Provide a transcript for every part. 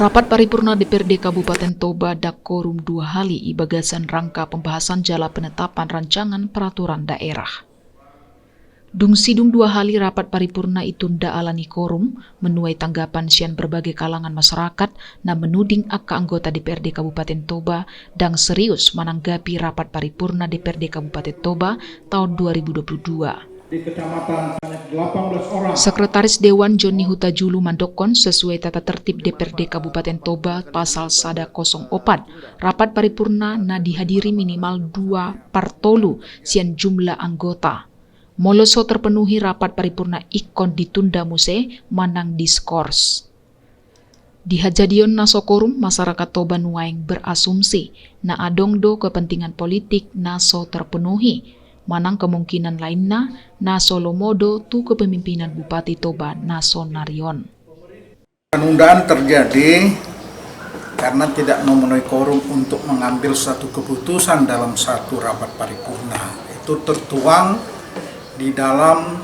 Rapat paripurna DPRD Kabupaten Toba Dakorum 2 Hali ibagasan rangka pembahasan jala penetapan rancangan peraturan daerah. Dung sidung 2 Hali rapat paripurna itunda alani korum menuai tanggapan sian berbagai kalangan masyarakat na menuding akka anggota DPRD Kabupaten Toba dan serius menanggapi rapat paripurna DPRD Kabupaten Toba tahun 2022. Di kecamatan 18 orang. Sekretaris Dewan Joni Hutajulu Mandokon sesuai tata tertib DPRD Kabupaten Toba pasal Sada 04, rapat paripurna na dihadiri minimal 2 partolu sian jumlah anggota. Moloso terpenuhi rapat paripurna ikon ditunda muse manang diskors. Di hajadion nasokorum masyarakat Toba Nuaeng berasumsi na adongdo kepentingan politik naso terpenuhi. Manang kemungkinan lainnya naso lomodo tu kepemimpinan Bupati Toba Naso Narion. Penundaan terjadi karena tidak memenuhi quorum untuk mengambil satu keputusan dalam satu rapat paripurna. Itu tertuang di dalam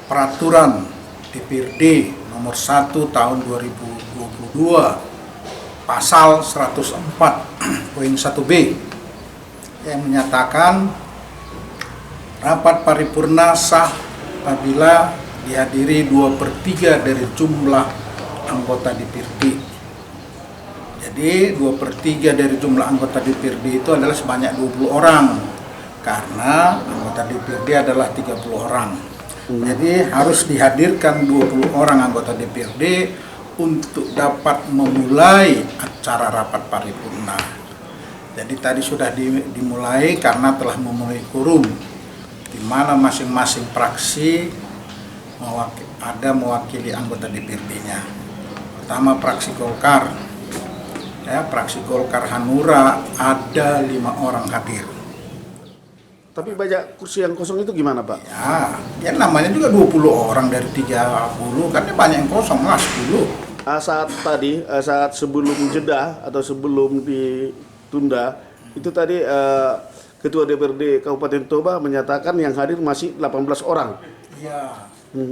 peraturan DPRD nomor 1 tahun 2022 pasal 104 poin 1B yang menyatakan rapat paripurna sah apabila dihadiri 2/3 dari jumlah anggota DPRD. Jadi 2/3 dari jumlah anggota DPRD itu adalah sebanyak 20 orang. Karena anggota DPRD adalah 30 orang. Jadi harus dihadirkan 20 orang anggota DPRD untuk dapat memulai acara rapat paripurna. Jadi tadi sudah dimulai karena telah memenuhi quorum, di mana masing-masing fraksi mewakili anggota DPRD-nya. Pertama fraksi Golkar, fraksi Golkar Hanura ada 5 orang hadir. Tapi banyak kursi yang kosong itu gimana Pak? Ya namanya juga 20 orang dari 30, kan banyak yang kosong lah 10. Saat sebelum jeda atau sebelum ditunda, itu tadi Ketua DPRD Kabupaten Toba menyatakan yang hadir masih 18 orang. Iya.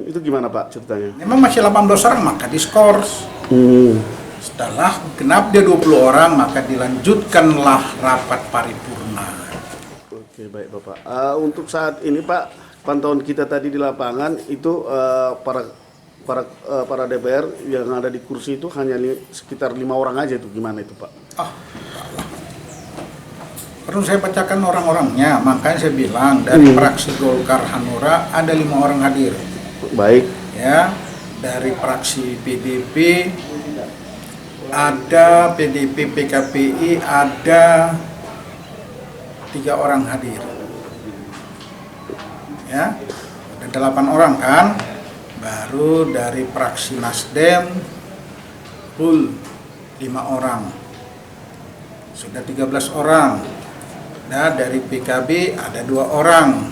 Itu gimana Pak ceritanya? Memang masih 18 orang maka diskors. Setelah genap dia 20 orang maka dilanjutkanlah rapat paripurna. Oke baik Bapak. Untuk saat ini Pak, pantauan kita tadi di lapangan itu para DPR yang ada di kursi itu hanya sekitar 5 orang aja itu, gimana itu Pak? Perlu saya bacakan orang-orangnya, makanya saya bilang dari fraksi Golkar Hanura ada 5 orang hadir. Baik. Ya, dari fraksi PDP ada, PDP PKPI ada 3 orang hadir. Ya, ada 8 orang kan. Baru dari fraksi Nasdem full 5 orang. Sudah 13 orang. Nah, dari PKB ada 2 orang,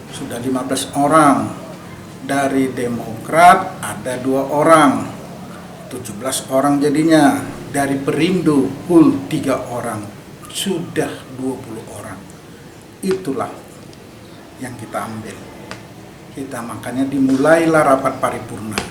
sudah 15 orang. Dari Demokrat ada 2 orang, 17 orang jadinya. Dari Perindo full 3 orang, sudah 20 orang. Itulah yang kita ambil. Makanya dimulailah rapat paripurna.